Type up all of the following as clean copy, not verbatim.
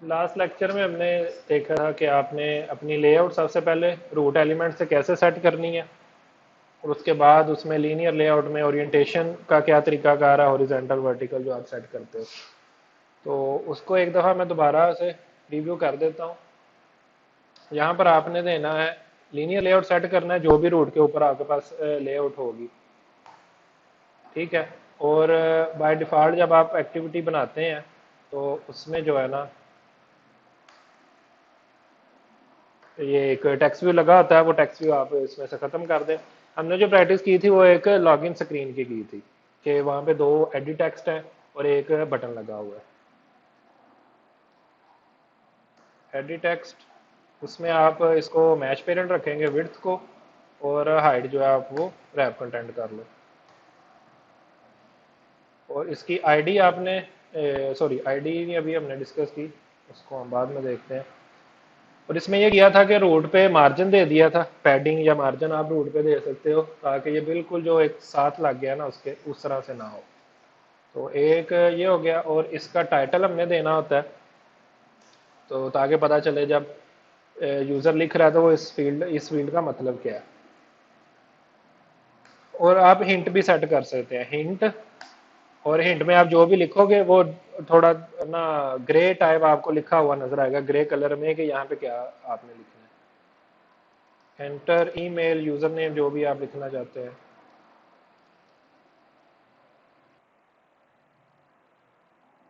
Last lecture में हमने देखा था कि आपने अपनी लेआउट सबसे पहले रूट एलिमेंट से कैसे सेट करनी है, और उसके बाद उसमें लीनियर लेआउट में ओरिएंटेशन का क्या तरीकाकार है, हॉरिजॉन्टल वर्टिकल जो आप सेट करते हो। तो उसको एक दफ़ा मैं दोबारा से रिव्यू कर देता हूँ। यहाँ पर आपने देना है लीनियर लेआउट सेट करना है जो भी रूट के ऊपर आपके पास लेआउट होगी, ठीक है। और बाय डिफ़ॉल्ट जब आप एक्टिविटी बनाते हैं तो उसमें जो है ना, ये एक टेक्स्ट व्यू लगा होता है, वो टेक्स्ट व्यू आप इसमें से ख़त्म कर दें। हमने जो प्रैक्टिस की थी वो एक लॉगिन स्क्रीन की थी कि वहाँ पे दो एडिट टेक्स्ट है और एक बटन लगा हुआ है। एडिट टेक्स्ट, उसमें आप इसको मैच पेरेंट रखेंगे विड्थ को, और हाइट जो है आप वो रैप कंटेंट कर लो। और इसकी आईडी आपने, सॉरी आईडी नहीं अभी हमने डिस्कस की, उसको हम बाद में देखते हैं। और इसमें ये किया था कि रूट पे मार्जिन दे दिया था, पैडिंग या मार्जिन आप रूट पे दे सकते हो ताकि ये बिल्कुल जो एक साथ लग गया ना उसके उस तरह से ना हो। तो एक ये हो गया, और इसका टाइटल हमने देना होता है तो ताकि पता चले जब यूज़र लिख रहा है तो वो इस फील्ड का मतलब क्या है। और आप हिंट भी सेट कर सकते हैं, हिंट। और हिंट में आप जो भी लिखोगे वो थोड़ा ना ग्रे टाइप आपको लिखा हुआ नजर आएगा, ग्रे कलर में, कि यहाँ पे क्या आपने लिखना है। एंटर ईमेल यूजर नेम जो भी आप लिखना चाहते हैं।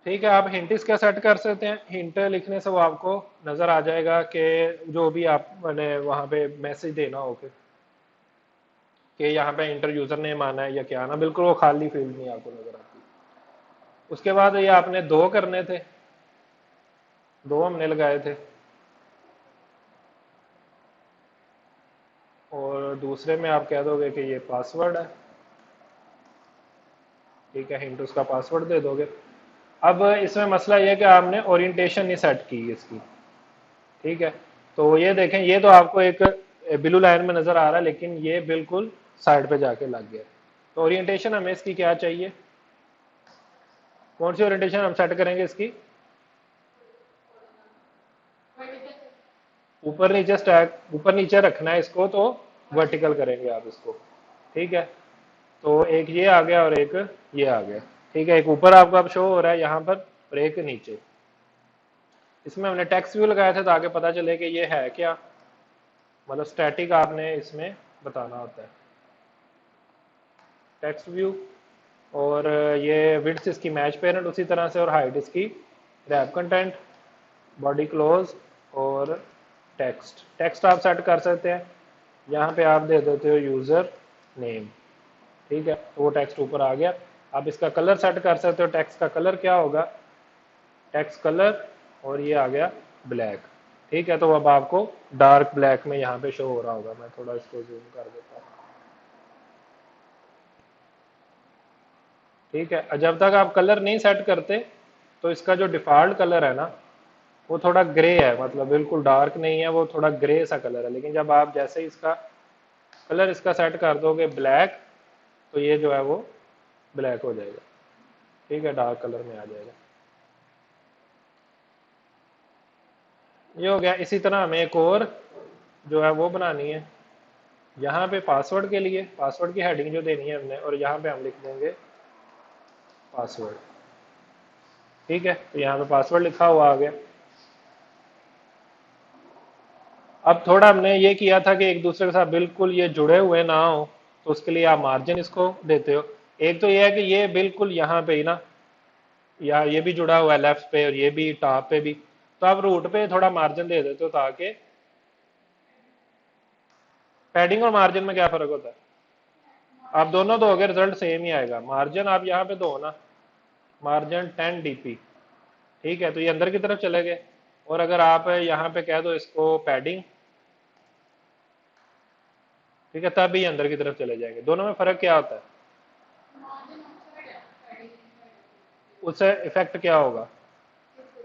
ठीक है, आप हिंट इसका सेट कर सकते हैं। हिंट लिखने से वो आपको नजर आ जाएगा कि जो भी आप मैंने वहां पे मैसेज देना हो कि यहाँ पे इंटर यूजर नेम आना है या क्या आना, बिल्कुल वो खाली फील्ड नहीं आपको नजर आती। उसके बाद ये आपने दो करने थे, दो हमने लगाए थे। और दूसरे में आप कह दोगे कि ये पासवर्ड है, ठीक है, हिंट उसका पासवर्ड दे दोगे। अब इसमें मसला ये है कि आपने ओरिएंटेशन नहीं सेट की इसकी, ठीक है। तो ये देखें, ये तो आपको एक ब्लू लाइन में नजर आ रहा है लेकिन ये बिल्कुल साइड पे जाके लग गया। तो ओरिएंटेशन हमें इसकी क्या चाहिए, कौन सी ओरिएंटेशन हम सेट करेंगे इसकी? ऊपर नीचे स्टैक, ऊपर नीचे रखना है इसको तो वर्टिकल करेंगे आप इसको, ठीक है। तो एक ये आ गया और एक ये आ गया, ठीक है। एक ऊपर आपको अब शो हो रहा है यहाँ पर और एक नीचे। इसमें हमने टेक्स्ट व्यू लगाया था ताकि पता चले कि ये है क्या, मतलब स्टैटिक आपने इसमें बताना होता है टेक्स्ट व्यू। और ये विड्थ इसकी मैच पेरेंट उसी तरह से, और हाइट इसकी रैप कंटेंट, बॉडी क्लोज, और टेक्स्ट टेक्स्ट आप सेट कर सकते हैं। यहाँ पे आप दे देते हो यूजर नेम, ठीक है, तो वो टेक्स्ट ऊपर आ गया। आप इसका कलर सेट कर सकते हो, टेक्स्ट का कलर क्या होगा, टेक्स्ट कलर, और ये आ गया ब्लैक, ठीक है। तो अब आपको डार्क ब्लैक में यहाँ पे शो हो रहा होगा, मैं थोड़ा इसको जूम कर देता हूँ, ठीक है। जब तक आप कलर नहीं सेट करते तो इसका जो डिफॉल्ट कलर है ना वो थोड़ा ग्रे है, मतलब बिल्कुल डार्क नहीं है, वो थोड़ा ग्रे सा कलर है। लेकिन जब आप जैसे ही इसका कलर इसका सेट कर दोगे ब्लैक, तो ये जो है वो ब्लैक हो जाएगा, ठीक है, डार्क कलर में आ जाएगा। ये हो गया। इसी तरह हमें एक और जो है वो बनानी है, यहाँ पे पासवर्ड के लिए पासवर्ड की हेडिंग जो देनी है हमने, और यहाँ पे हम लिख देंगे पासवर्ड, ठीक है। तो यहाँ पे पासवर्ड लिखा हुआ आ गया। अब थोड़ा हमने ये किया था कि एक दूसरे के साथ बिल्कुल ये जुड़े हुए ना हो, तो उसके लिए आप मार्जिन इसको देते हो। एक तो ये है कि ये बिल्कुल यहाँ पे ही ना, या ये भी जुड़ा हुआ है लेफ्ट पे और ये भी टॉप पे भी, तो आप रूट पे थोड़ा मार्जिन दे देते हो ताकि, पैडिंग और मार्जिन में क्या फर्क होता है? आप दोनों दोगे रिजल्ट सेम ही आएगा। मार्जिन आप यहाँ पे दो ना, मार्जिन 10 dp, ठीक है, तो ये अंदर की तरफ चले गए। और अगर आप यहाँ पे कह दो इसको पैडिंग, ठीक है, तब ये अंदर की तरफ चले जाएंगे। दोनों में फर्क क्या होता है, उससे इफेक्ट क्या होगा?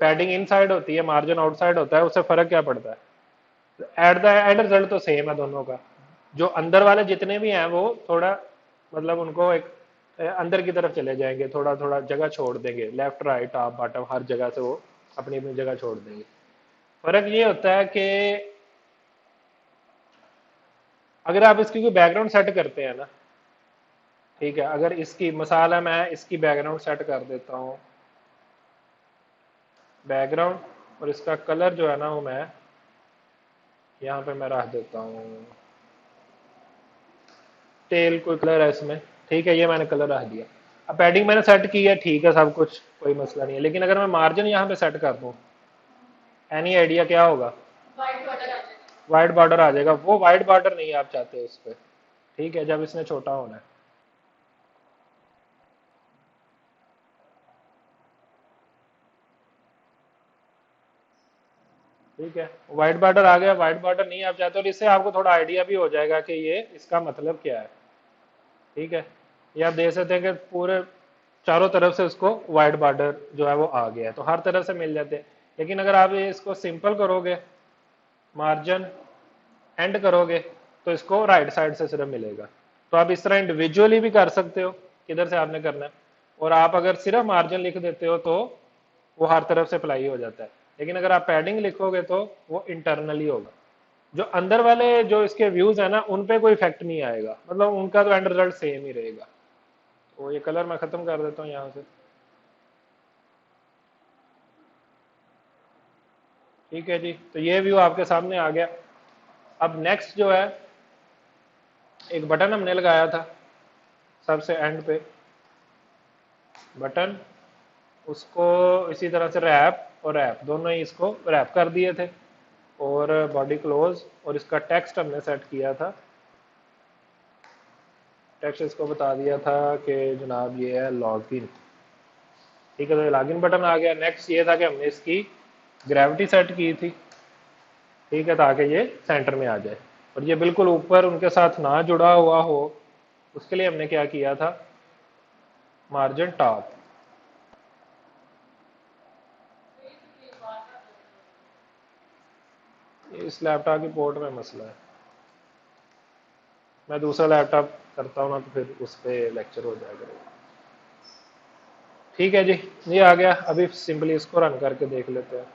पैडिंग इनसाइड होती है, मार्जिन आउटसाइड होता है, उससे फर्क क्या पड़ता है? एट द एंड रिजल्ट तो सेम है दोनों का। जो अंदर वाले जितने भी हैं वो थोड़ा, मतलब उनको एक अंदर की तरफ चले जाएंगे, थोड़ा थोड़ा जगह छोड़ देंगे, लेफ्ट राइट टॉप बॉटम हर जगह से वो अपनी अपनी जगह छोड़ देंगे। फर्क ये होता है कि अगर आप इसकी कोई बैकग्राउंड सेट करते हैं ना, ठीक है, अगर इसकी मसाला मैं इसकी बैकग्राउंड सेट कर देता हूँ, बैकग्राउंड, और इसका कलर जो है ना वो मैं यहाँ पे मैं रख देता हूँ टेल, कोई कलर है इसमें, ठीक है, ये मैंने कलर रख दिया। अब पैडिंग मैंने सेट की है, ठीक है, सब कुछ कोई मसला नहीं है, लेकिन अगर मैं मार्जिन यहाँ पे सेट कर दूँ, एनी आइडिया क्या होगा? वाइट बॉर्डर आ जाएगा। वो वाइट बॉर्डर नहीं आप चाहते उस पर, ठीक है, जब इसने छोटा होना है। ठीक है, व्हाइट बॉर्डर आ गया, व्हाइट बॉर्डर नहीं आप चाहते, और इससे आपको थोड़ा आइडिया भी हो जाएगा कि ये इसका मतलब क्या है। ठीक है, ये आप देख सकते हैं कि पूरे चारों तरफ से उसको व्हाइट बॉर्डर जो है वो आ गया है, तो हर तरफ से मिल जाते हैं। लेकिन अगर आप ये इसको सिंपल करोगे, मार्जिन एंड करोगे, तो इसको राइट साइड से सिर्फ मिलेगा। तो आप इस तरह इंडिविजुअली भी कर सकते हो, किधर से आपने करना है, और आप अगर सिर्फ मार्जिन लिख देते हो तो वो हर तरफ से अप्लाई हो जाता है। लेकिन अगर आप पैडिंग लिखोगे तो वो इंटरनली होगा। जो अंदर वाले जो इसके व्यूज है ना, उन पे कोई इफेक्ट नहीं आएगा, मतलब उनका तो एंड रिजल्ट सेम ही रहेगा। तो ये कलर मैं खत्म कर देता हूँ यहाँ से। ठीक है जी, तो ये व्यू आपके सामने आ गया। अब नेक्स्ट जो है, एक बटन हमने लगाया था सबसे एंड पे, बटन, उसको इसी तरह से रैप और रैप दोनों ही इसको रैप कर दिए थे, और बॉडी क्लोज, और इसका टेक्स्ट हमने सेट किया था। टेक्स्ट इसको बता दिया था कि जनाब ये है लॉगिन। ठीक है, तो ये लॉगिन बटन आ गया। नेक्स्ट ये था कि हमने इसकी ग्रेविटी सेट की थी, ठीक है, ताकि ये सेंटर में आ जाए, और ये बिल्कुल ऊपर उनके साथ ना जुड़ा हुआ हो। उसके लिए हमने क्या किया था, मार्जिन टॉप। इस लैपटॉप की पोर्ट में मसला है, मैं दूसरा लैपटॉप करता हूँ ना, तो फिर उस पर लेक्चर हो जाएगा। ठीक है जी, ये आ गया। अभी सिंपली इसको रन करके देख लेते हैं।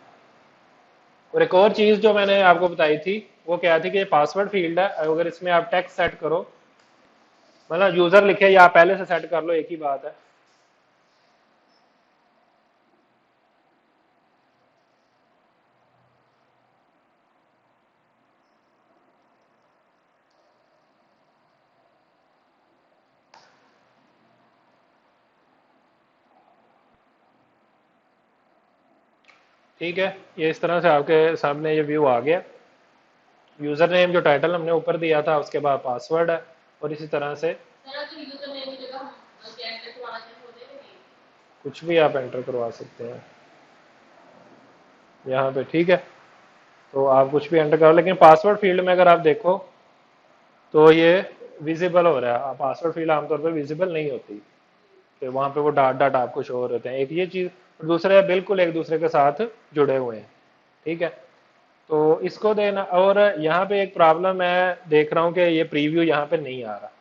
और एक और चीज जो मैंने आपको बताई थी, वो क्या थी कि ये पासवर्ड फील्ड है, अगर इसमें आप टेक्स्ट सेट करो, मतलब यूजर लिखे या आप पहले से सेट कर लो, एक ही बात है। ठीक है, ये इस तरह से आपके सामने ये व्यू आ गया। यूजर नेम जो टाइटल हमने ऊपर दिया था, उसके बाद पासवर्ड है, और इसी तरह से कुछ भी आप एंटर करवा सकते हैं यहाँ पे। ठीक है, तो आप कुछ भी एंटर करो, लेकिन पासवर्ड फील्ड में अगर आप देखो तो ये विजिबल हो रहा है। पासवर्ड फील्ड आमतौर पर विजिबल नहीं होती, कि वहां पे वो डॉट डॉट आपको शो हो रहे हैं, एक ये चीज। और दूसरा है बिल्कुल एक दूसरे के साथ जुड़े हुए हैं। ठीक है, तो इसको देना। और यहाँ पे एक प्रॉब्लम मैं देख रहा हूँ कि ये प्रीव्यू यहाँ पे नहीं आ रहा,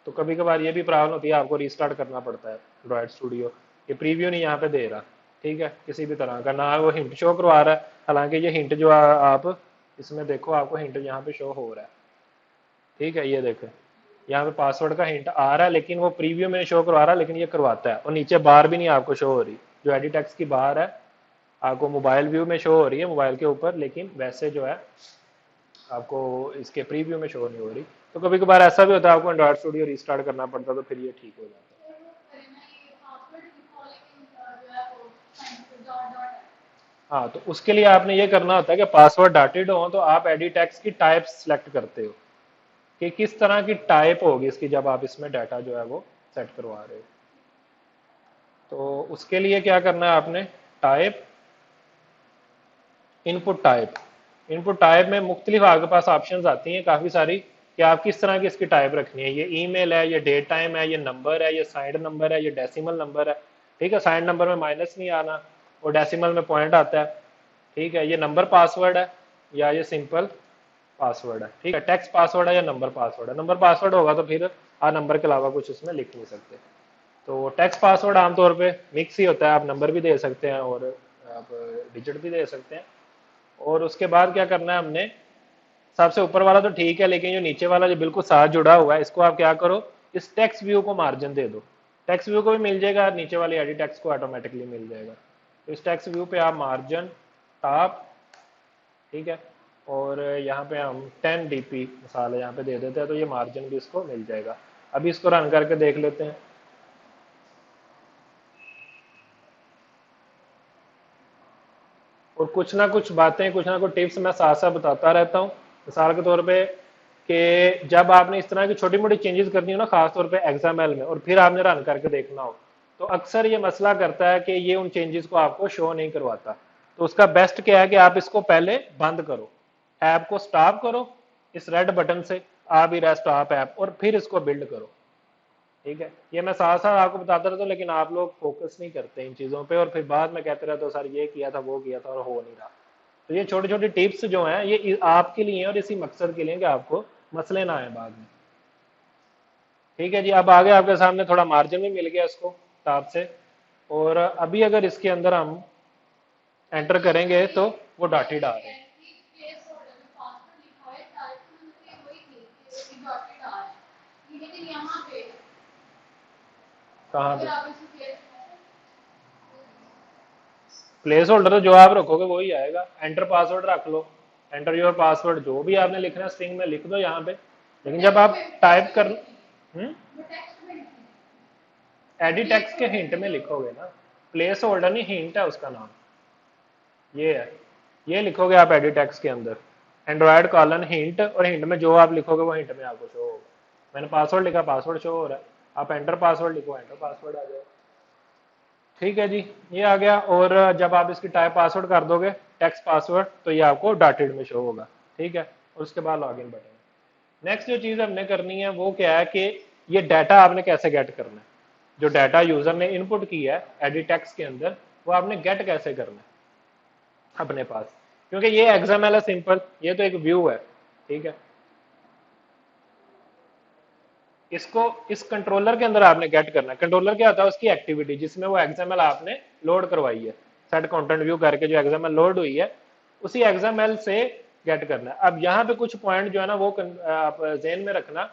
तो कभी कभार ये भी प्रॉब्लम होती है, आपको रीस्टार्ट करना पड़ता है एंड्रॉइड स्टूडियो। ये प्रीव्यू नहीं यहाँ पे दे रहा, ठीक है, किसी भी तरह का ना वो हिंट शो करवा रहा है। हालांकि ये हिंट जो आप इसमें देखो, आपको हिंट यहाँ पे शो हो रहा है। ठीक है, ये देखें, यहाँ पे पासवर्ड का हिंट आ रहा है, लेकिन वो प्रीव्यू में शो करवा रहा है, लेकिन ये करवाता है। और नीचे बार भी नहीं आपको शो हो रही, जो एडिट टेक्स्ट की बार है आपको मोबाइल व्यू में शो हो रही है, मोबाइल के ऊपर, लेकिन वैसे जो है आपको इसके प्रीव्यू में शो नहीं हो रही। तो कभी कभार ऐसा भी होता है, आपको एंड्रॉइड स्टूडियो रीस्टार्ट करना पड़ता है, तो फिर ये ठीक हो जाता है। हाँ, तो उसके लिए आपने ये करना होता है कि पासवर्ड डॉटेड हो, तो आप एडिट टेक्स्ट की टाइप सेलेक्ट करते हो कि किस तरह की टाइप होगी इसकी, जब आप इसमें डाटा जो है वो सेट करवा रहे हो। तो उसके लिए क्या करना है आपने, type, input type. Input type में मुख्तलिफ आपके पास ऑप्शंस आती हैं काफ़ी सारी, कि आप किस तरह की इसकी टाइप रखनी है। ये ईमेल है, ये डेट टाइम है, ये नंबर है, ये साइड नंबर है, ये डेसिमल नंबर है। ठीक है, साइड नंबर में माइनस नहीं आना, और डेसिमल में पॉइंट आता है। ठीक है, ये नंबर पासवर्ड है या ये सिंपल पासवर्ड है। ठीक है, टेक्स्ट पासवर्ड है या नंबर पासवर्ड है। नंबर पासवर्ड होगा तो फिर आप नंबर के अलावा कुछ इसमें लिख नहीं सकते। तो टेक्स्ट पासवर्ड आमतौर पे मिक्स ही होता है, आप नंबर भी दे सकते हैं और आप डिजिट भी दे सकते हैं। और उसके बाद क्या करना है हमने, सबसे ऊपर वाला तो ठीक है, लेकिन जो नीचे वाला जो बिल्कुल साथ जुड़ा हुआ है, इसको आप क्या करो, इस टेक्स्ट व्यू को मार्जिन दे दो। टेक्स्ट व्यू को भी मिल जाएगा, नीचे वाले एडिट टेक्स्ट को ऑटोमेटिकली मिल जाएगा। तो इस टेक्स्ट व्यू पे आप मार्जिन टॉप, ठीक है, और यहाँ पे हम 10 dp मिसाल है यहाँ पे दे देते हैं, तो ये मार्जिन भी इसको मिल जाएगा। अभी इसको रन करके देख लेते हैं। और कुछ ना कुछ बातें, कुछ ना कुछ टिप्स मैं साथ साथ बताता रहता हूँ। मिसाल के तौर पे कि जब आपने इस तरह की छोटी मोटी चेंजेस करनी हो ना, खासतौर पे XML में, और फिर आपने रन करके देखना हो, तो अक्सर ये मसला करता है कि ये उन चेंजेस को आपको शो नहीं करवाता। तो उसका बेस्ट क्या है कि आप इसको पहले बंद करो, ऐप को स्टॉप करो इस रेड बटन से, आप ही रहा स्टॉप ऐप, और फिर इसको बिल्ड करो। ठीक है, ये मैं साथ साथ आपको बताता रहता हूँ, लेकिन आप लोग फोकस नहीं करते इन चीज़ों पे, और फिर बाद में कहते रहते हो सर ये किया था वो किया था और हो नहीं रहा। तो ये छोटी छोटी टिप्स जो हैं ये आपके लिए हैं, और इसी मकसद के लिए कि आपको मसले ना आए बाद में। ठीक है जी, अब आगे आपके सामने थोड़ा मार्जिन भी मिल गया इसको टॉप से। और अभी अगर इसके अंदर हम एंटर करेंगे तो वो डॉटेड आ रहे हैं। कहाँ पे प्लेस होल्डर, तो जो आप रखोगे वही आएगा। एंटर पासवर्ड रख लो, एंटर योर पासवर्ड, जो भी आपने लिखना है स्ट्रिंग में लिख दो यहाँ पे। लेकिन जब आप टाइप कर एडिट टेक्स्ट के हिंट में लिखोगे ना, प्लेस होल्डर नहीं, हिंट है उसका नाम, ये है, ये लिखोगे आप एडिट टेक्स्ट के अंदर, एंड्रॉयड कॉलन हिंट, और हिंट में जो आप लिखोगे वो हिंट में आपको शो होगा। मैंने पासवर्ड लिखा, पासवर्ड शो हो रहा है। आप एंटर पासवर्ड लिखो, एंटर पासवर्ड आ जाएगा। ठीक है जी, ये आ गया। और जब आप इसकी टाइप पासवर्ड कर दोगे टेक्स्ट पासवर्ड, तो ये आपको डॉटेड में शो होगा। ठीक है, और उसके बाद लॉगिन बटन। नेक्स्ट जो चीज हमने करनी है वो क्या है कि ये डाटा आपने कैसे गेट करना है। जो डाटा यूजर ने इनपुट किया है एडिट टेक्स्ट के अंदर, वो आपने गेट कैसे करना है अपने पास, क्योंकि ये XML है सिंपल, ये तो एक व्यू है। ठीक है, इसको इस कंट्रोलर के अंदर आपने गेट करना है। कंट्रोलर क्या होता है, उसकी एक्टिविटी जिसमें वो XML आपने लोड करवाई है, सेट कंटेंट व्यू करके जो XML लोड हुई है, उसी XML से गेट करना है। अब यहाँ पे कुछ पॉइंट जो है ना वो आप ज़हन में रखना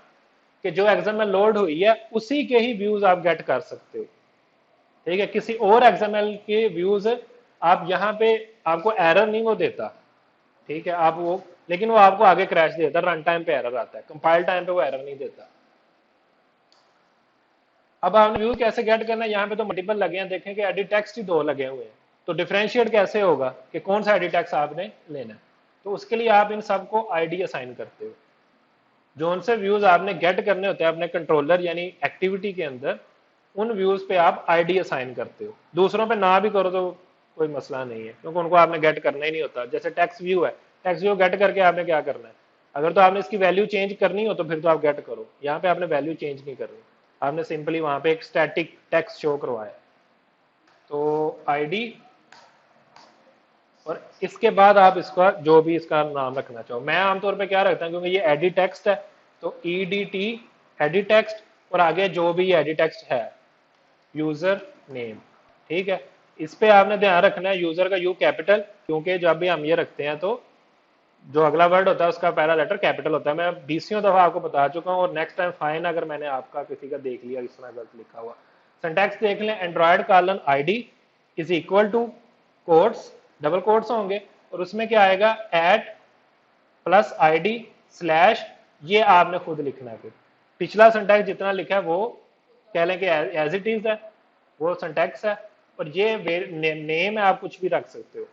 कि जो XML लोड हुई है उसी के ही व्यूज आप गेट कर सकते हो। ठीक है, किसी और XML के व्यूज आप यहाँ पे, आपको एरर नहीं वो देता। ठीक है, आप वो, लेकिन वो आपको आगे क्रैश देता, रन टाइम पे एरर आता है, कंपाइल टाइम पे वो एरर नहीं देता। अब आपने व्यू कैसे गेट करना है, यहाँ पे तो मल्टीपल लगे हैं, देखें कि एडिट टेक्स्ट ही 2 लगे हुए हैं, तो डिफरेंशिएट कैसे होगा कि कौन सा एडिट टेक्स्ट आपने लेना है। तो उसके लिए आप इन सबको आईडी असाइन करते हो। जो उनसे व्यूज आपने गेट करने होते हैं अपने कंट्रोलर यानी एक्टिविटी के अंदर, उन व्यूज पे आप आईडी असाइन करते हो। दूसरों पे ना भी करो तो कोई मसला नहीं है, क्योंकि उनको आपने गेट करना ही नहीं होता। जैसे टेक्स्ट व्यू है, टेक्स्ट व्यू गेट करके आपने क्या करना है, अगर तो आपने इसकी वैल्यू चेंज करनी हो तो फिर तो आप गेट करो। यहाँ पे आपने वैल्यू चेंज नहीं करनी, आपने सिंपली वहां पे एक स्टैटिक टेक्स्ट शो करवाया। तो आईडी, और इसके बाद आप इसका जो भी इसका नाम रखना चाहो, मैं आमतौर पे क्या रखता हूँ क्योंकि ये एडिट टेक्स्ट है, तो EDT एडिट टेक्स्ट, और आगे जो भी एडिट टेक्स्ट है यूजर नेम। ठीक है, इस पे आपने ध्यान रखना है यूजर का यू कैपिटल, क्योंकि जब भी हम ये रखते हैं तो जो अगला वर्ड होता है उसका पहला लेटर कैपिटल होता है। मैं 20वीं दफा आपको बता चुका हूँ, और नेक्स्ट टाइम फाइन अगर मैंने आपका किसी का देख लिया इस तरह गलत लिखा हुआ। सिंटैक्स देख लें, Android colon ID is equal to quotes, double quotes होंगे, और उसमें क्या आएगा, एट प्लस ID स्लैश, ये आपने खुद लिखना है। फिर पिछला सिंटैक्स जितना लिखा है वो कह लें कि एज इट इज है, वो सिंटैक्स है, और ये नेम है, आप कुछ भी रख सकते हो।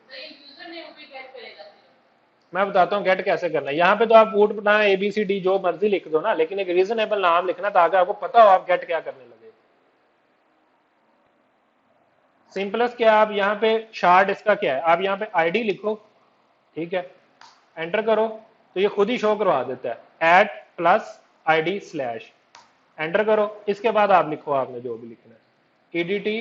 मैं बताता हूँ गेट कैसे करना है। यहाँ पे तो आप वुड ना ABCD जो मर्जी लिख दो ना, लेकिन एक रीजनेबल नाम लिखना ताकि आपको पता हो आप गेट क्या करने लगे। सिंपलेस्ट क्या, आप यहाँ पे शार्ट इसका क्या है, आप यहाँ पे ID लिखो, ठीक है, एंटर करो, तो ये खुद ही शो करवा देता है, at plus ID slash, enter करो। इसके बाद आप लिखो आपने जो भी लिखना है, EDT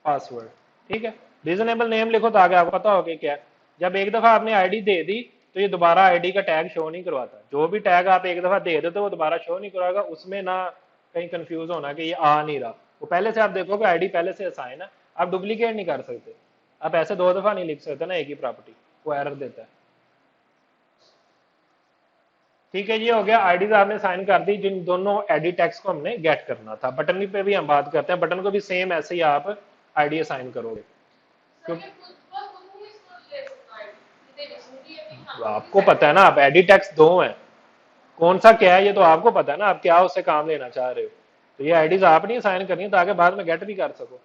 पासवर्ड। ठीक है, रीजनेबल नेम लिखो ताकि आपको पता हो कि क्या है। जब एक दफा आपने आईडी दे दी तो ये दोबारा आईडी का टैग शो नहीं करवाता। जो भी टैग आप एक दफा दे देते हो वो दोबारा शो नहीं करवाएगा, उसमें ना कहीं कंफ्यूज होना कि ये आ नहीं रहा। वो पहले से आप देखोगे आईडी पहले से असाइन है, आप डुप्लीकेट नहीं कर सकते। आप ऐसे 2 दफा नहीं लिख सकते ना एक ही प्रॉपर्टी, वो एरर देता है। ठीक है, ये हो गया आईडीज आपने साइन कर दी जिन दोनों एडिट टैक्स को हमने गेट करना था। बटन पे भी हम बात करते हैं, बटन को भी सेम ऐसे ही आप आईडी असाइन करोगे। तो आपको पता है ना, आप एडिट टैक्स 2 हैं, कौन सा क्या है ये तो आपको पता है ना, आप क्या उससे काम लेना चाह रहे हो। तो ये आईडीज आप नहीं असाइन करनी है ताकि बाद में गेट भी कर सको।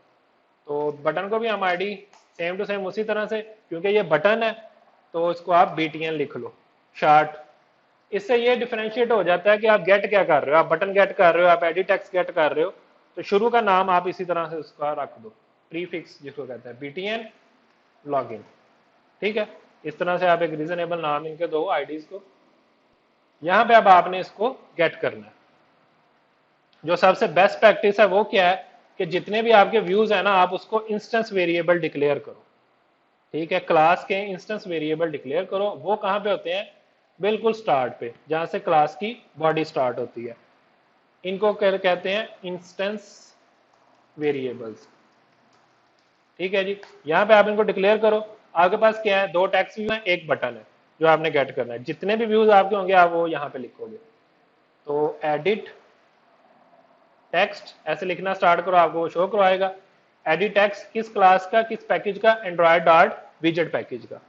तो बटन को भी हम आईडी सेम टू सेम उसी तरह से, क्योंकि ये बटन है तो इसको आप बीटीएन लिख लो शार्ट। इससे ये डिफरेंशिएट हो जाता है कि आप गेट क्या कर रहे हो, आप बटन गेट कर रहे हो, आप एडिट टेक्स्ट गेट कर रहे हो, तो शुरू का नाम आप इसी तरह से उसका रख दो, प्रीफिक्स जिसको कहते हैं बीटीएन लॉगिन। ठीक है, इस तरह से आप एक रीजनेबल नाम इनके दो आईडीज को। यहां पे अब आपने इसको गेट करना है। जो सबसे बेस्ट प्रैक्टिस है वो क्या है कि जितने भी आपके व्यूज है ना, आप उसको इंस्टेंस वेरिएबल डिक्लेयर करो। ठीक है, क्लास के इंस्टेंस वेरिएबल डिक्लेयर करो। वो कहां पे होते हैं? बिल्कुल स्टार्ट पे, जहां से क्लास की बॉडी स्टार्ट होती है। इनको कहते हैं इंस्टेंस वेरिएबल्स। ठीक है जी, यहां पे आप इनको डिक्लेयर करो। आपके पास क्या है? 2 टेक्स्ट व्यू है, एक बटन है जो आपने गेट करना है। जितने भी व्यूज आपके होंगे आप वो यहां पे लिखोगे। तो एडिट टेक्स्ट ऐसे लिखना स्टार्ट करो, आपको वो शो करवाएगा। एडिट टेक्स्ट किस क्लास का, किस पैकेज का? एंड्रॉयड डॉट विजेट पैकेज का।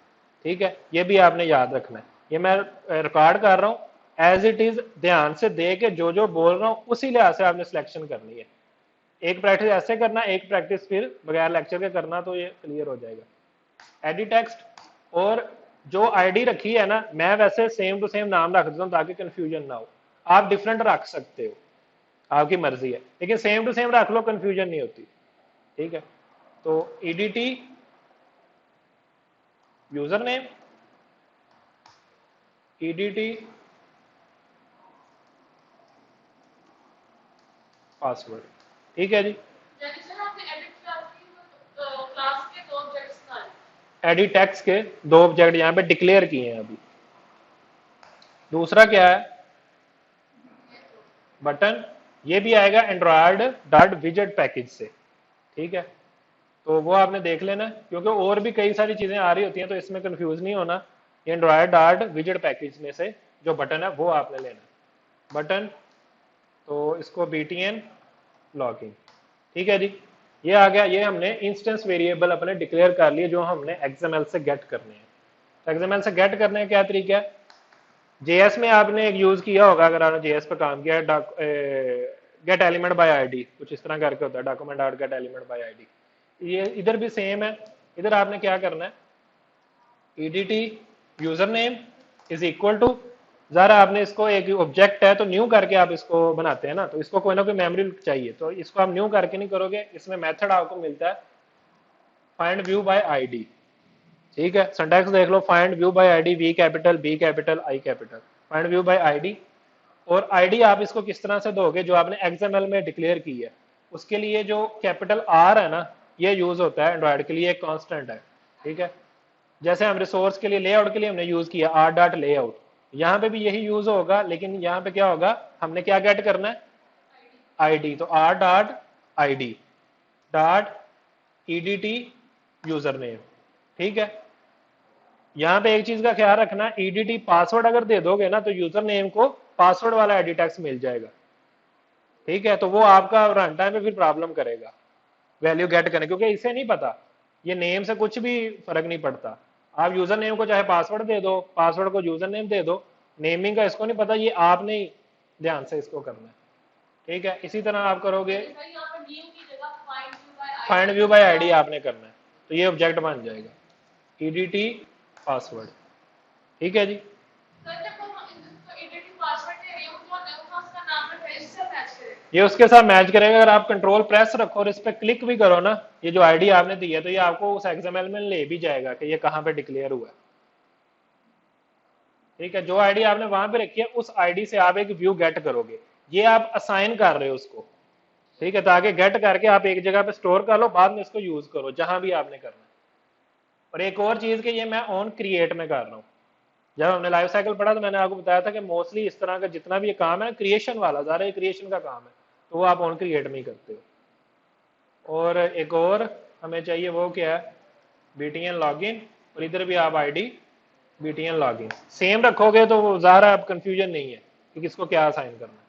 ठीक है, ये भी आपने याद रखना है। ये मैं रिकॉर्ड कर रहा हूं एज इट इज, ध्यान से दे के जो जो बोल रहा हूं उसी लिहाज से आपने सिलेक्शन करनी है। एक प्रैक्टिस ऐसे करना, एक प्रैक्टिस फिर बगैर लेक्चर के करना, तो ये क्लियर हो जाएगा। एडिट टेक्स्ट और जो आईडी रखी है ना, मैं वैसे सेम टू सेम नाम रख देता हूं ताकि कंफ्यूजन ना हो। आप डिफरेंट रख सकते हो, आपकी मर्जी है, लेकिन सेम टू सेम रख लो, कंफ्यूजन नहीं होती। ठीक है, तो EDT user name, EDT password. ठीक है जी, एडिट टेक्स्ट के 2 ऑब्जेक्ट यहां पे डिक्लेयर किए हैं अभी। दूसरा क्या है? बटन, ये भी आएगा एंड्रॉयड डॉट विजेट पैकेज से। ठीक है, तो वो आपने देख लेना, क्योंकि और भी कई सारी चीजें आ रही होती हैं, तो इसमें कंफ्यूज नहीं होना। एंड्रॉयड डॉट विजेट पैकेज में से जो बटन है वो आपने लेना। बटन, तो इसको बीटीएन लॉगिन। ठीक है जी, ये आ गया। ये हमने इंस्टेंस वेरिएबल अपने डिक्लेयर कर लिए जो हमने एक्सएमएल से गेट करने हैं। तो एक्सएमएल से गेट करने का क्या तरीका है? जेएस में आपने एक यूज किया होगा, अगर आपने जेएस पे काम किया है, गेट एलिमेंट बाय आईडी, कुछ इस तरह करके होता है, document dot gate element by ID. ये इधर भी सेम है। इधर आपने क्या करना है? EDT user name is equal to, जरा आपने इसको एक ऑब्जेक्ट है तो न्यू करके आप इसको बनाते हैं ना, तो इसको कोई ना कोई मेमोरी चाहिए, तो इसको आप न्यू करके नहीं करोगे। इसमें मेथड आपको मिलता है फाइंड व्यू बाय आईडी। ठीक है, सिंटैक्स देख लो, find view by ID, V capital, B capital, I capital, find view by ID. और आईडी आप इसको किस तरह से दोगे? जो आपने एक्सएमएल में डिक्लेयर की है उसके लिए जो कैपिटल आर है ना, ये यूज होता है एंड्रॉइड के लिए, एक कांस्टेंट है। ठीक है, जैसे हम रिसोर्स के लिए, लेआउट के लिए हमने यूज किया आर डॉट लेआउट, यहाँ पे भी यही यूज होगा, लेकिन यहाँ पे क्या होगा? हमने क्या गेट करना है? आईडी। तो R dot ID dot EDT user name. ठीक है, यहाँ पे एक चीज का ख्याल रखना, ईडीटी पासवर्ड अगर दे दोगे ना तो यूजर नेम को पासवर्ड वाला आईडी टैक्स मिल जाएगा। ठीक है, तो वो आपका रन टाइम पे फिर प्रॉब्लम करेगा वैल्यू गेट करने, क्योंकि इसे नहीं पता, ये नेम से कुछ भी फर्क नहीं पड़ता। आप यूजर नेम को चाहे पासवर्ड दे दो, पासवर्ड को यूजर नेम दे दो, नेमिंग का इसको नहीं पता, ये आपने ही ध्यान से इसको करना है। ठीक है, इसी तरह आप करोगे, फाइंड व्यू बाय आईडी आपने करना है, तो ये ऑब्जेक्ट बन जाएगा ईडीटी पासवर्ड। ठीक है जी, ये उसके साथ मैच करेगा। अगर आप कंट्रोल प्रेस रखो और इस पर क्लिक भी करो ना, ये जो आईडी आपने दी है, तो ये आपको उस एक्सएमएल में ले भी जाएगा कि ये कहां पे डिक्लेयर हुआ है। ठीक है, जो आईडी आपने वहां पे रखी है उस आईडी से आप एक व्यू गेट करोगे, ये आप असाइन कर रहे हो उसको। ठीक है, ताकि गेट करके आप एक जगह पे स्टोर कर लो, बाद में इसको यूज करो जहां भी आपने करना है। और एक और चीज कि ये मैं ऑन क्रिएट में कर रहा हूँ। जब हमने लाइफ साइकिल पढ़ा तो मैंने आपको बताया था कि मोस्टली इस तरह का जितना भी ये काम है क्रिएशन वाला, ज़्यादा ये क्रिएशन का काम है, तो वो आप ऑन क्रिएट में ही करते हो। और एक और हमें चाहिए, वो क्या है? btn login, और इधर भी आप आईडी btn login सेम रखोगे तो वो ज़ाहिर है, अब कंफ्यूजन नहीं है कि किसको क्या असाइन करना है।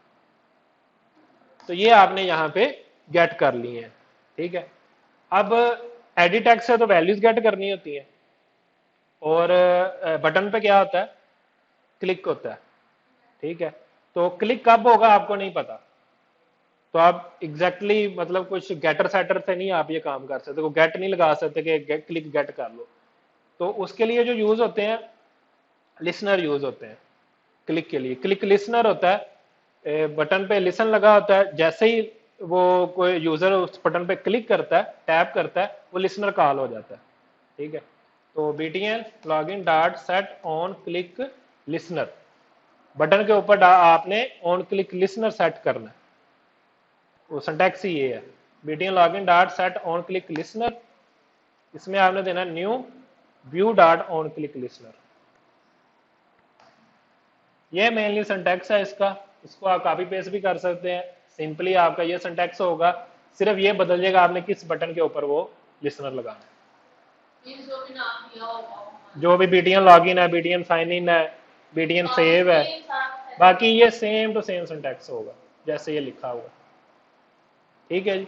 तो ये आपने यहाँ पे गेट कर लिए हैं, ठीक है। अब एडिट एक्स से तो वैल्यूज गेट करनी होती है, और बटन पे क्या होता है, क्लिक होता है, ठीक है। तो क्लिक कब होगा आपको नहीं पता, तो आप एग्जैक्टली मतलब कुछ गेटर सेटर से नहीं आप ये काम कर सकते, को गेट नहीं लगा सकते कि क्लिक गेट कर लो। तो उसके लिए जो यूज होते हैं, लिसनर यूज होते हैं क्लिक के लिए। क्लिक लिसनर होता है, बटन पे लिसन लगा होता है, जैसे ही वो कोई यूजर उस बटन पे क्लिक करता है, टैप करता है, वो लिसनर कॉल हो जाता है, ठीक है। तो btn login dot set on click listener, button के ऊपर आपने ऑन क्लिक लिसनर सेट करना है, वो सिंटैक्स ही ये है। btn login dot set on click listener, इसमें आपने देना new view dot on click listener. ये मेनली सिंटैक्स है इसका, इसको आप कॉपी पेस्ट भी कर सकते हैं। सिंपली आपका ये सिंटैक्स होगा, सिर्फ ये बदल जाएगा आपने किस बटन के ऊपर वो लिसनर लगाना है। जो भी btn लॉगिन है, btn साइन इन है, btn सेव है, बाकी ये सेम टू सेम सिंटैक्स होगा जैसे ये लिखा हुआ, ठीक है जी।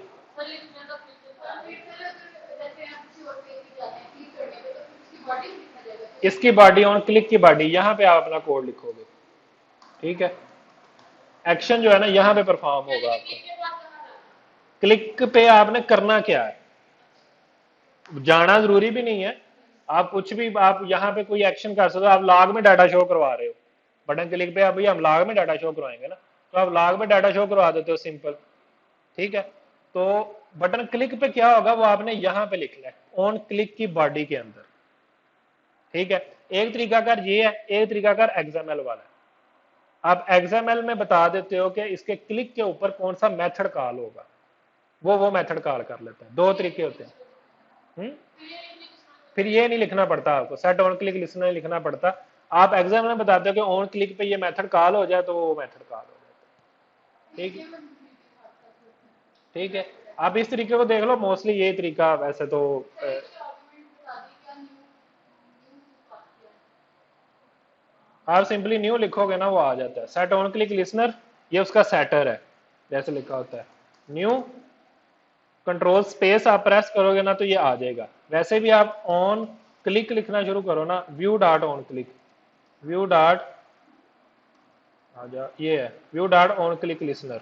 इसकी बॉडी ऑन क्लिक की बॉडी, यहाँ पे आप अपना कोड लिखोगे, ठीक है। एक्शन जो है ना यहाँ पे परफॉर्म होगा आपका। क्लिक पे आपने करना क्या है, जाना जरूरी भी नहीं है, आप कुछ भी, आप यहाँ पे कोई एक्शन कर सकते हो। आप लॉग में डाटा शो करवा रहे हो, बटन क्लिक पे अभी हम लॉग में डाटा शो करवाएंगे ना, तो आप लॉग में डाटा शो करवा देते हो सिंपल, ठीक है। तो बटन क्लिक पे क्या होगा वो आपने यहाँ पे लिखना है ऑन क्लिक की बॉडी के अंदर, ठीक है। एक तरीकाकार ये है, एक तरीकाकार XML वाला है। आप XML में बता देते हो कि इसके क्लिक के ऊपर कौन सा मेथड कॉल होगा, वो मेथड कॉल कर लेता है। दो तरीके होते हैं। फिर ये नहीं लिखना पड़ता आपको, सेट ऑन क्लिक लिसनर नहीं लिखना पड़ता। आप XML में बताते हो कि ऑन क्लिक पे ये मेथड कॉल हो जाए तो वो मेथड कॉल हो जाता है, ठीक है, ठीक है। आप इस तरीके को देख लो, मोस्टली ये तरीका वैसे तो आप सिंपली न्यू लिखोगे ना वो आ जाता है। सेट ऑन क्लिक लिसनर ये उसका सेटर है, जैसे लिखा होता है। न्यू कंट्रोल स्पेस आप प्रेस करोगे ना तो ये आ जाएगा। वैसे भी आप ऑन क्लिक लिखना शुरू करो ना, view dot on click, view dot आ जा, ये है view dot on click listener,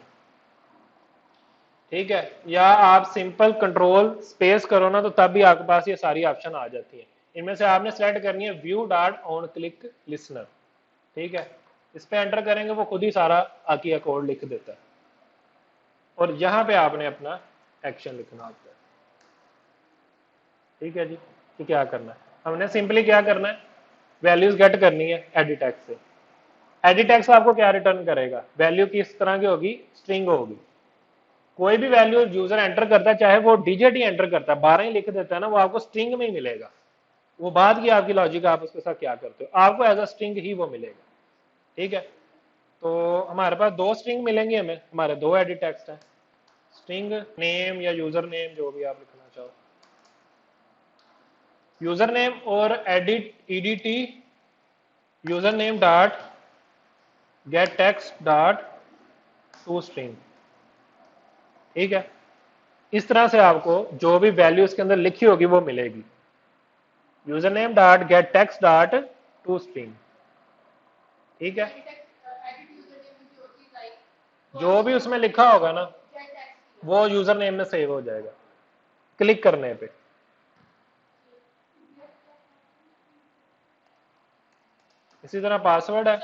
ठीक है। या आप सिंपल कंट्रोल स्पेस करो ना तो तब भी आपके पास ये सारी ऑप्शन आ जाती है। इनमें से आपने सेलेक्ट करनी है view dot on click listener, ठीक है। इस पे एंटर करेंगे वो खुद ही सारा आकी कोड लिख देता है, और यहां पे आपने अपना एक्शन लिखना होता है, ठीक है जी। कि क्या करना है, हमने सिंपली क्या करना है, वैल्यूज गेट करनी है एडिट एक्स से। एडिट एक्स आपको क्या रिटर्न करेगा, वैल्यू किस तरह की होगी, स्ट्रिंग होगी। कोई भी वैल्यू यूजर एंटर करता है, चाहे वो डिजिट ही एंटर करता है, 12 ही लिख देता है ना, वो आपको स्ट्रिंग में ही मिलेगा। वो बाद की आपकी लॉजिक, आप उसके साथ क्या करते हो, आपको एज अ स्ट्रिंग ही वो मिलेगा, ठीक है। तो हमारे पास दो स्ट्रिंग मिलेंगे हमें, हमारे दो एडिट टेक्स्ट है, स्ट्रिंग नेम या यूजर नेम जो भी आप लिखना चाहो, यूजर नेम और edit EDT user name dot gate text dot to string, ठीक है। इस तरह से आपको जो भी वैल्यू इसके अंदर लिखी होगी वो मिलेगी, user name dot gate text dot to string, ठीक है। जो भी उसमें लिखा होगा ना वो यूजर नेम में सेव हो जाएगा क्लिक करने पे। इसी तरह पासवर्ड है,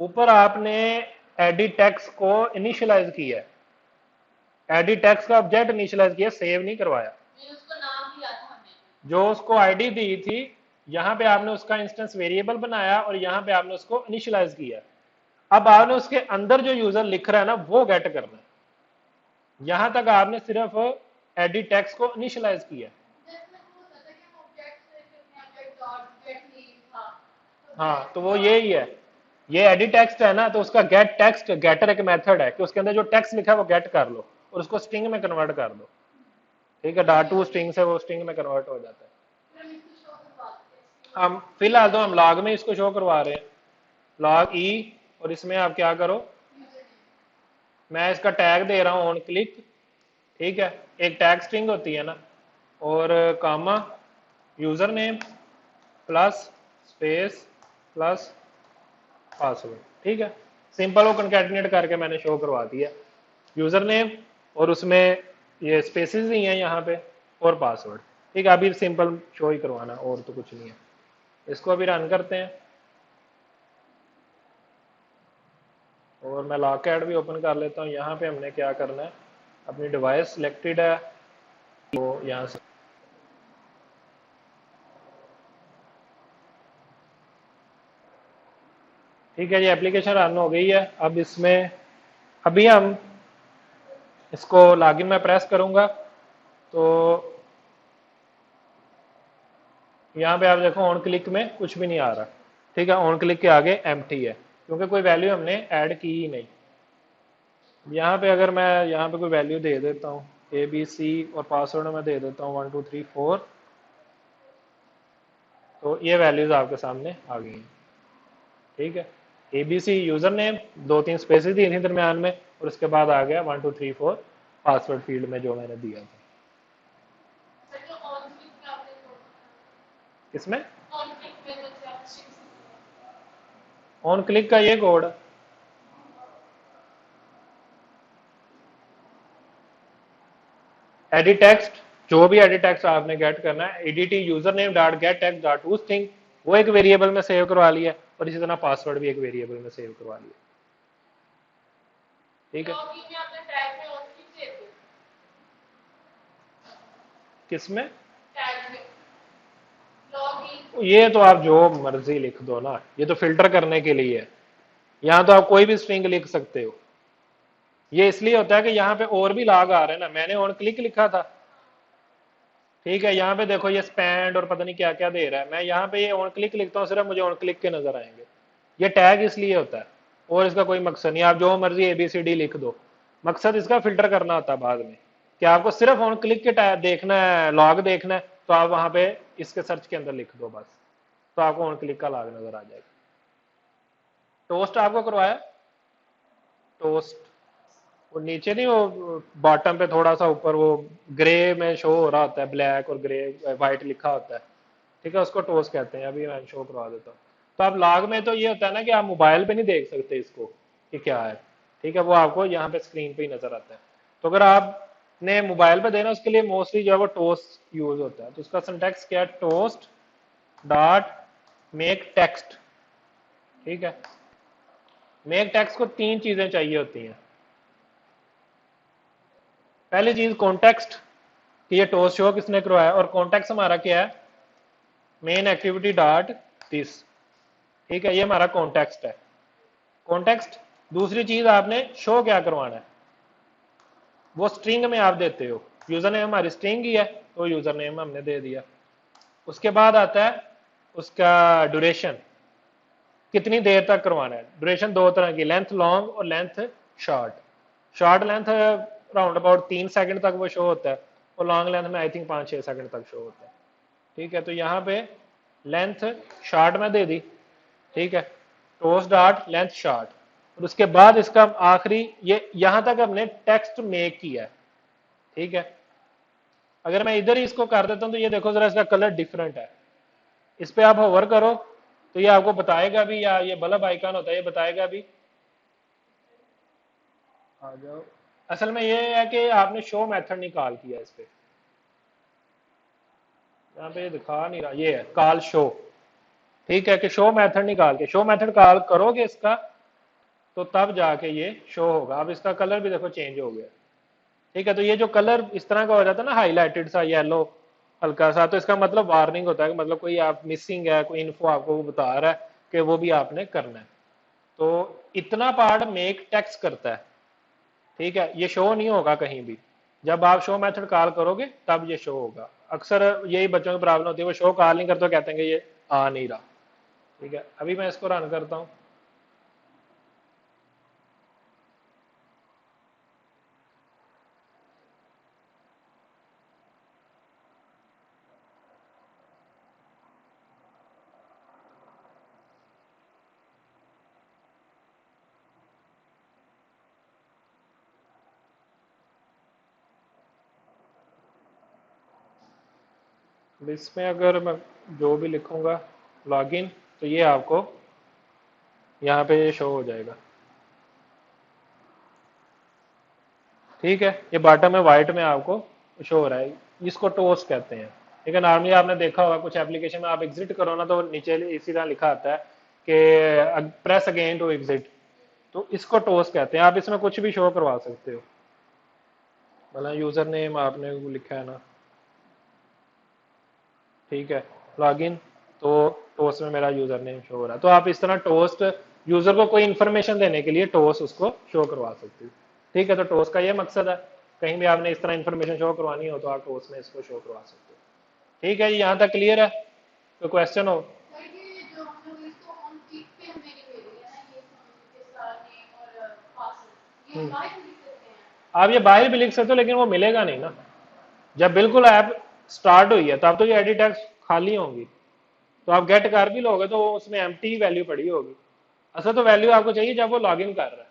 ऊपर आपने एडिट टेक्स्ट को इनिशियलाइज किया है, एडिट टेक्स्ट का ऑब्जेक्ट इनिशियलाइज किया, सेव नहीं करवाया। जो उसको आईडी दी थी, यहां पे आपने उसका इंस्टेंस वेरिएबल बनाया और यहां पे आपने उसको इनिशियलाइज किया। अब आपने उसके अंदर जो यूजर लिख रहा है ना वो गेट करना है। यहां तक आपने सिर्फ एडिट टेक्स्ट को इनिशियलाइज किया। हाँ तो वो यही है, ये एडिट टेक्स्ट है ना, तो उसका गेट टेक्स्ट गेटर एक मेथड है कि उसके अंदर जो टेक्स्ट लिखा है वो गेट कर लो और उसको स्ट्रिंग में कन्वर्ट कर दो, ठीक है, डॉट टू स्ट्रिंग से वो स्ट्रिंग में कन्वर्ट हो जाता है। हम फिलहाल तो हम लॉग में इसको शो करवा रहे हैं, लॉग ई, और इसमें आप क्या करो, मैं इसका टैग दे रहा हूं ऑन क्लिक, ठीक है, एक टैग स्ट्रिंग होती है ना, और comma user name plus space plus password, ठीक है, सिंपल वो कंकैटिनेट करके मैंने शो करवा दिया, यूजर नेम और उसमें ये स्पेसिस ही हैं यहाँ पे, और पासवर्ड, ठीक है, अभी सिंपल शो ही करवाना और तो कुछ नहीं है। इसको अभी रन करते हैं, और मैं लॉग कैड भी ओपन कर लेता हूँ। यहाँ पे हमने क्या करना है, अपनी डिवाइस सिलेक्टेड है तो यहाँ से, ठीक है, ये एप्लीकेशन रन हो गई है। अब इसमें अभी हम इसको लॉगिन में प्रेस करूंगा तो यहाँ पे आप देखो ऑन क्लिक में कुछ भी नहीं आ रहा, ठीक है, ऑन क्लिक के आगे एम्प्टी है क्योंकि कोई वैल्यू हमने ऐड की ही नहीं। यहाँ पे अगर मैं यहाँ पे कोई वैल्यू दे देता हूँ ABC और पासवर्ड में दे देता हूँ 1 2 3 4, तो ये वैल्यूज आपके सामने आ गई हैं, ठीक है, ABC यूजर नेम, 2 3 स्पेसेस दी थी दरम्यान में, और उसके बाद आ गया 1 2 3 4 पासवर्ड फील्ड में जो मैंने दिया था। इसमें ऑन क्लिक का ये कोड, एडिट टेक्स्ट, जो भी एडिट टेक्स्ट आपने गेट करना है, edit user name dot gate text dot to string, वो एक वेरिएबल में सेव करवा लिया, और इसी तरह पासवर्ड भी एक वेरिएबल में सेव करवा लिया, ठीक है। किसमें? ये तो आप जो मर्जी लिख दो ना, ये तो फिल्टर करने के लिए है, यहां तो आप कोई भी स्ट्रिंग लिख सकते हो। ये इसलिए होता है कि यहाँ पे और भी लॉग आ रहे हैं ना, मैंने ऑन क्लिक लिखा था, ठीक है, यहाँ पे देखो ये स्पैंड और पता नहीं क्या क्या दे रहा है, मैं यहाँ पे ये ऑन क्लिक लिखता हूँ, सिर्फ मुझे ऑन क्लिक के नजर आएंगे। ये टैग इसलिए होता है, और इसका कोई मकसद नहीं, आप जो मर्जी ABCD लिख दो, मकसद इसका फिल्टर करना होता है बाद में, कि आपको सिर्फ ऑन क्लिक के टैग देखना है, लॉग देखना है, तो आप वहां पे इसके सर्च के अंदर लिख दो बस, तो आपको ऑन क्लिक का लॉग नजर आ जाएगा। टोस्ट आपको करवाया, टोस्ट, वो नीचे नहीं, वो बॉटम पे थोड़ा सा ऊपर वो ग्रे में शो हो रहा होता है, ब्लैक और ग्रे व्हाइट लिखा होता है, ठीक है, उसको टोस्ट कहते हैं। अभी मैं शो करवा देता हूँ। तो आप लॉग में तो ये होता है ना कि आप मोबाइल पे नहीं देख सकते इसको कि क्या है, ठीक है, वो आपको यहाँ पे स्क्रीन पे ही नजर आता है। तो अगर आपने मोबाइल पे देना, उसके लिए मोस्टली जो है वो टोस्ट यूज होता है। तो उसका सिंटैक्स क्या है, टोस्ट डॉट मेक टेक्स्ट, ठीक है, मेक टेक्स्ट को 3 चीजें चाहिए होती हैं। पहली चीज कॉन्टेक्स्ट, कि ये टोस्ट शो किसने करवाया, और कॉन्टेक्स्ट हमारा क्या है, मेन एक्टिविटी डॉट दिस, ठीक है, ये हमारा कॉन्टेक्स्ट है, कॉन्टेक्स्ट। दूसरी चीज आपने शो क्या करवाना है, वो स्ट्रिंग में आप देते हो, यूजर नेम हमारी स्ट्रिंग ही है, तो यूजर नेम हमने दे दिया। उसके बाद आता है उसका ड्यूरेशन, कितनी देर तक करवाना है। ड्यूरेशन 2 तरह की, लेंथ लॉन्ग और length short. Short length round about 3 second तक वो शो होता है, और लॉन्ग लेंथ में आई थिंक 5 6 सेकंड तक शो होता है, ठीक है। तो यहाँ पे लेंथ शॉर्ट में दे दी, ठीक है, टोस्ट डॉट लेंथ शॉर्ट, और उसके बाद इसका आखिरी, ये यहां तक हमने टेक्स्ट मेक किया है, ठीक है। अगर मैं इधर ही इसको कर देता हूं तो ये देखो जरा, इसका कलर डिफरेंट है। इस पे आप होवर करो तो ये आपको बताएगा भी, या ये बल्ब आइकन होता है ये बताएगा भी, आ जाओ। असल में ये है कि आपने शो मेथड निकाल किया इस पे, यहाँ पे ये दिखा नहीं रहा, ये है कॉल शो, ठीक है, कि शो मेथड निकाल के, शो मेथड कॉल करोगे इसका तो तब जाके ये शो होगा। अब इसका कलर भी देखो चेंज हो गया, ठीक है। तो ये जो कलर इस तरह का हो जाता है ना, हाईलाइटेड सा येलो हल्का सा, तो इसका मतलब वार्निंग होता है कि मतलब कोई आप मिसिंग है, कोई इन्फो आपको वो बता रहा है कि वो भी आपने करना है। तो इतना पार्ट मेक टेक्स्ट करता है, ठीक है, ये शो नहीं होगा कहीं भी। जब आप शो मेथड कॉल करोगे तब ये शो होगा। अक्सर यही बच्चों की प्रॉब्लम होती है, वो शो कॉल नहीं करते, कहते हैं कि ये आ नहीं रहा, ठीक है। अभी मैं इसको रन करता हूँ, अब इसमें अगर मैं जो भी लिखूंगा लॉगिन, तो ये आपको यहाँ पे शो हो जाएगा। ठीक है, ये बॉटम में वाइट में आपको शो हो रहा है, इसको टोस्ट कहते हैं। ठीक है, नॉर्मली आपने देखा होगा कुछ एप्लीकेशन में आप एग्जिट करो ना, तो नीचे इसी तरह लिखा आता है कि प्रेस अगेन टू एग्जिट, तो इसको टोस्ट कहते हैं। आप इसमें कुछ भी शो करवा सकते हो, मतलब यूजर नेम आपने वो लिखा है ना, ठीक है, लॉगिन, तो टोस्ट में मेरा यूजर नेम शो हो रहा है। तो आप इस तरह टोस्ट यूजर को कोई इंफॉर्मेशन देने के लिए टोस्ट उसको शो करवा सकते हो। ठीक है, तो टोस्ट का ये मकसद है, कहीं भी आपने इस तरह इंफॉर्मेशन शो करवानी हो तो आप टोस्ट में इसको शो करवा सकते हो। ठीक है, यहाँ तक क्लियर है? कोई क्वेश्चन हो? हम्म, आप ये बाहर भी लिख सकते हो, लेकिन वो मिलेगा नहीं ना। जब बिल्कुल ऐप स्टार्ट हुई है तब तो ये एडिट टैग्स खाली होंगी, तो आप गेट कर भी लोगे तो उसमें एम्प्टी वैल्यू पड़ी होगी। असल तो वैल्यू आपको चाहिए जब वो लॉगिन कर रहा है।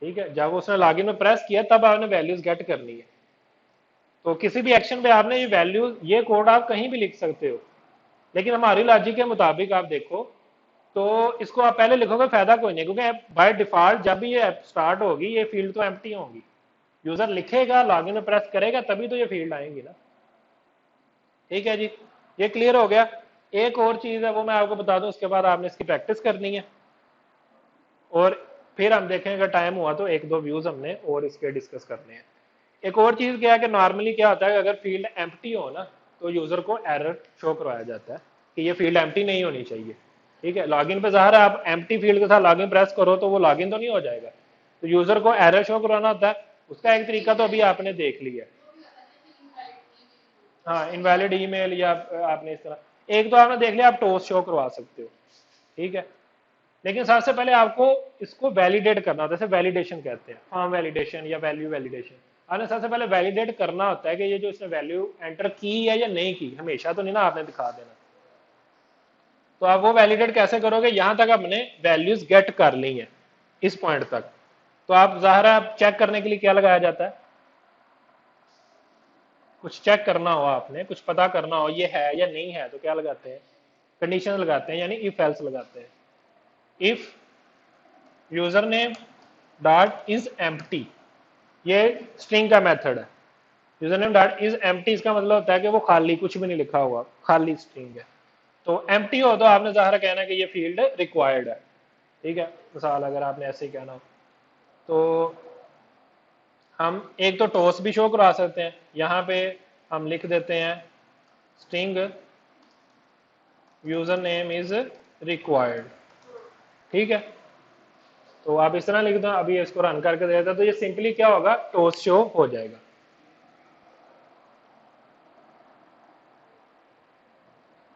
ठीक है, जब उसने लॉगिन में प्रेस किया तब आपने वैल्यूज गेट करनी है। तो किसी भी एक्शन पे आपने ये वैल्यू, ये कोड आप कहीं भी लिख सकते हो, लेकिन हमारी लॉजिक के मुताबिक आप देखो तो इसको आप पहले लिखोगे फायदा कोई नहीं, क्योंकि बाय डिफॉल्ट जब भी ये ऐप स्टार्ट होगी ये फील्ड तो एम्प्टी होगी। यूजर लिखेगा, लॉगिन में प्रेस करेगा, तभी तो ये फील्ड आएंगी ना। ठीक है जी, ये क्लियर हो गया। एक और चीज है वो मैं आपको बता दूं, उसके बाद आपने इसकी प्रैक्टिस करनी है, और फिर हम देखें अगर टाइम हुआ तो एक दो व्यूज हमने और इसके डिस्कस करने हैं। एक और चीज क्या है कि नॉर्मली क्या होता है, अगर फील्ड एम्प्टी हो ना तो यूजर को एरर शो करवाया जाता है कि ये फील्ड एम्प्टी नहीं होनी चाहिए। ठीक है, लॉगिन पे ज़ाहिर है आप एम्प्टी फील्ड के साथ लॉगिन प्रेस करो तो वो लॉगिन तो नहीं हो जाएगा, तो यूजर को एरर शो करवाना होता है। उसका एक तरीका तो अभी आपने देख लिया। हाँ, इनवैलिड ईमेल या आपने इस तरह एक तो आपने देख लिया, आप टोस्ट शो करवा सकते हो। ठीक है, लेकिन सबसे पहले आपको इसको वैलिडेट करना होता है, जैसे वैलिडेशन कहते हैं, फॉर्म वैलिडेशन या वैल्यू वैलिडेशन। आपने सबसे पहले वैलिडेट करना होता है कि ये जो इसने वैल्यू एंटर की है या नहीं की, हमेशा तो नहीं ना आपने दिखा देना। तो आप वो वैलिडेट कैसे करोगे, यहां तक आपने वैल्यूज गेट कर ली है इस पॉइंट तक, तो आप ज़ाहिर है चेक करने के लिए क्या लगाया जाता है, कुछ चेक करना हो, आपने कुछ पता करना हो ये है या नहीं है, तो क्या लगाते हैं, कंडीशन लगाते हैं, यानी इफ एल्स लगाते हैं। If user name dot is empty, ये स्ट्रिंग का मेथड है। User name dot is empty, इसका मतलब होता है कि वो खाली, कुछ भी नहीं लिखा हुआ, खाली स्ट्रिंग है। तो एम्प्टी हो तो आपने ज़ाहिर कहना कि ये फील्ड रिक्वायर्ड है। ठीक है, मिसाल अगर आपने ऐसे ही कहना हो तो हम एक तो टोस भी शो करा सकते हैं, यहां पे हम लिख देते हैं string user name is required. ठीक है, तो आप इस तरह लिख दो, अभी इसको रन करके देता तो ये सिंपली क्या होगा, टोस शो हो जाएगा।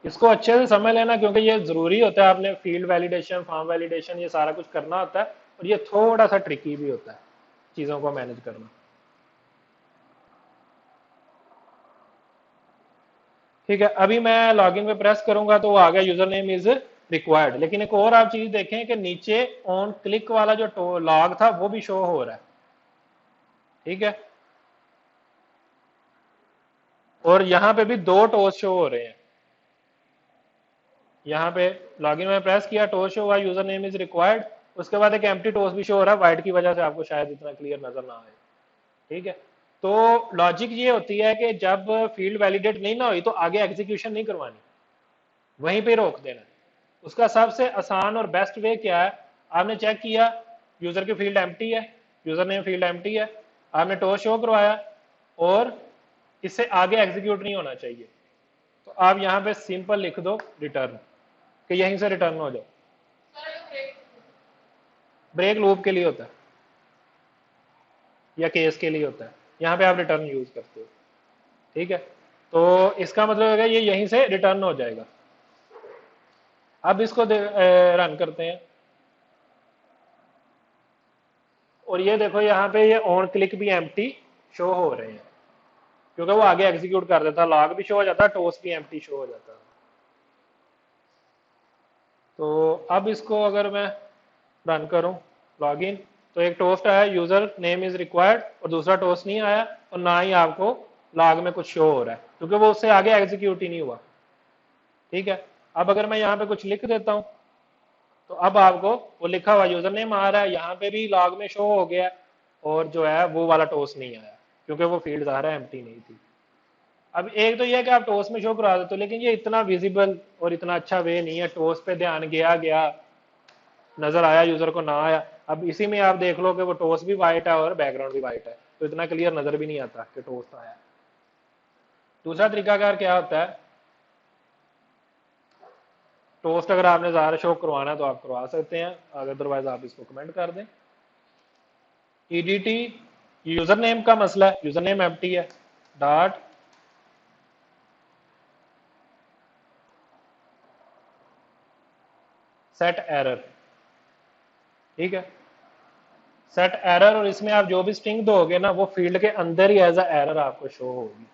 इसको अच्छे से समझ लेना, क्योंकि ये जरूरी होता है, आपने फील्ड वैलिडेशन, फॉर्म वैलिडेशन, ये सारा कुछ करना होता है, और ये थोड़ा सा ट्रिकी भी होता है चीजों को मैनेज करना। ठीक है, अभी मैं लॉगिन पे प्रेस करूंगा तो वो आ गया यूजर नेम इज रिक्वायर्ड, लेकिन एक और आप चीज देखें कि नीचे ऑन क्लिक वाला जो लॉग था वो भी शो हो रहा है। ठीक है, और यहां पे भी दो टोस शो हो रहे हैं। यहाँ पे लॉगिन में प्रेस किया, टोस शो हुआ यूजर नेम इज रिक्वायर्ड, उसके बाद एक एम्प्टी टोस भी शो हो रहा है, व्हाइट की वजह से आपको शायद इतना क्लियर नजर ना आए। ठीक है, तो लॉजिक ये होती है कि जब फील्ड वैलिडेट नहीं ना हुई तो आगे एग्जीक्यूशन नहीं करवानी, वहीं पे रोक देना। उसका सबसे आसान और बेस्ट वे क्या है, आपने चेक किया यूजर की फील्ड एम्प्टी है, यूजर नेम फील्ड एम्प्टी है, आपने टोस शो करवाया और इससे आगे एग्जीक्यूट नहीं होना चाहिए, तो आप यहां पे सिंपल लिख दो रिटर्न, कि यहीं से रिटर्न हो जाए। ब्रेक लूप के लिए होता है या केस के लिए होता है, यहाँ पे आप रिटर्न यूज करते हो। ठीक है, तो इसका मतलब है ये यहीं से रिटर्न हो जाएगा। अब इसको रन करते हैं, और ये देखो यहाँ पे ये ऑन क्लिक भी एम्प्टी शो हो रहे हैं, क्योंकि वो आगे एग्जीक्यूट कर देता, लॉग भी शो हो जाता, टोस भी एम्प्टी शो हो जाता। तो अब इसको अगर मैं रन करूं लॉगिन, तो एक टोस्ट आया यूजर नेम इज रिक्वायर्ड, और दूसरा टोस्ट नहीं आया, और ना ही आपको लॉग में कुछ शो हो रहा है, क्योंकि वो उससे आगे एग्जीक्यूट ही नहीं हुआ। ठीक है, अब अगर मैं यहाँ पे कुछ लिख देता हूँ तो अब आपको वो लिखा हुआ यूजर नेम आ रहा है, यहाँ पे भी लॉग में शो हो गया, और जो है वो वाला टोस नहीं आया, क्योंकि वो फील्ड ज़ाहिर है एम्प्टी नहीं थी। अब एक तो ये है कि आप टोस में शो करा देते हो, लेकिन ये इतना विजिबल और इतना अच्छा वे नहीं है, टोस पे ध्यान गया गया, नजर आया यूजर को ना आया। अब इसी में आप देख लो कि वो टोस भी वाइट है और बैकग्राउंड भी वाइट है, तो इतना क्लियर नजर भी नहीं आता कि टोस आया। दूसरा तरीकाकार क्या होता है, टोस्ट अगर आपने ज़्यादा शो करवाना है तो आप करवा सकते हैं, अदरवाइज आप इसको कमेंट कर दें। ईडीटी यूजर नेम का मसला है, यूजर नेम एम्प्टी है, डॉट सेट एरर। ठीक है, सेट एरर, और इसमें आप जो भी स्ट्रिंग दोगे ना वो फील्ड के अंदर ही एज अ एरर आपको शो होगी।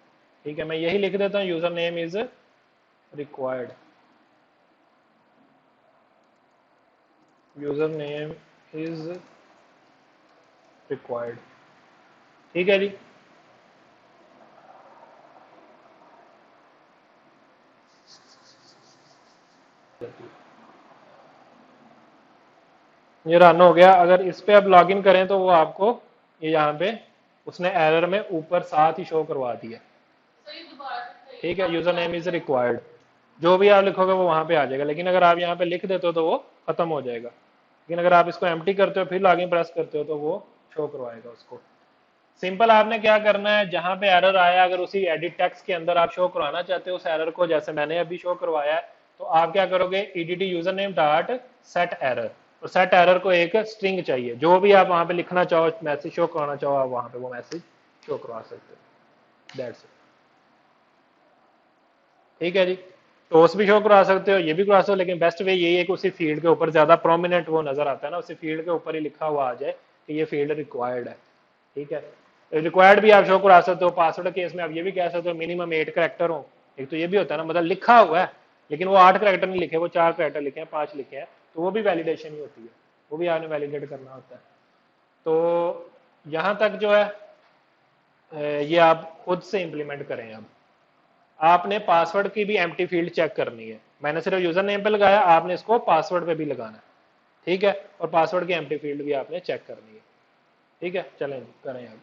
ठीक है, मैं यही लिख देता हूं, user name is required, user name is required. ठीक है जी, ये रन हो गया। अगर इस पे अब लॉगिन करें तो वो आपको ये यहाँ पे उसने एरर में ऊपर साथ ही शो करवा दिया। ठीक है, यूजर नेम इज रिक्वायर्ड, जो भी आप लिखोगे वो वहां पे आ जाएगा, लेकिन अगर आप यहाँ पे लिख देते हो तो वो खत्म हो जाएगा। लेकिन अगर आप इसको एम्प्टी करते हो फिर लॉगिन प्रेस करते हो तो वो शो करवाएगा उसको। सिंपल आपने क्या करना है, जहां पे एरर आया अगर उसी एडिट टेक्स्ट के अंदर आप शो करवाना चाहते हो उस एरर को, जैसे मैंने अभी शो करवाया है, तो आप क्या करोगे, EDT user name dot set error, और सेट एरर को एक स्ट्रिंग चाहिए, जो भी आप वहां पे लिखना चाहो, मैसेज शो करवाना चाहो, आप वहां पे वो मैसेज शो करवा सकते हो। That's it. ठीक है जी, टोस भी शो करवा सकते हो, ये भी करवा सकते हो, लेकिन बेस्ट वे यही है कि उसी फील्ड के ऊपर ज्यादा प्रोमिनेंट वो नजर आता है ना, उसी फील्ड के ऊपर ही लिखा हुआ आ जाए कि ये फील्ड रिक्वायर्ड है। ठीक है, रिक्वायर्ड भी आप शो करा सकते हो। पासवर्ड केस में आप ये भी कह सकते हो मिनिमम 8 करेक्टर हो। एक तो ये भी होता है ना, मतलब लिखा हुआ है लेकिन वो 8 करेक्टर नहीं लिखे, वो 4 करेक्टर लिखे हैं, 5 लिखे हैं, तो वो भी वैलिडेशन ही होती है, वो भी आपने वैलिडेट करना होता है। तो यहां तक जो है ये आप खुद से इंप्लीमेंट करें। अब आपने पासवर्ड की भी एम्प्टी फील्ड चेक करनी है, मैंने सिर्फ यूजर नेम पे लगाया, आपने इसको पासवर्ड पे भी लगाना है। ठीक है, और पासवर्ड की एम्प्टी फील्ड भी आपने चेक करनी है। ठीक है, चलें करें अब।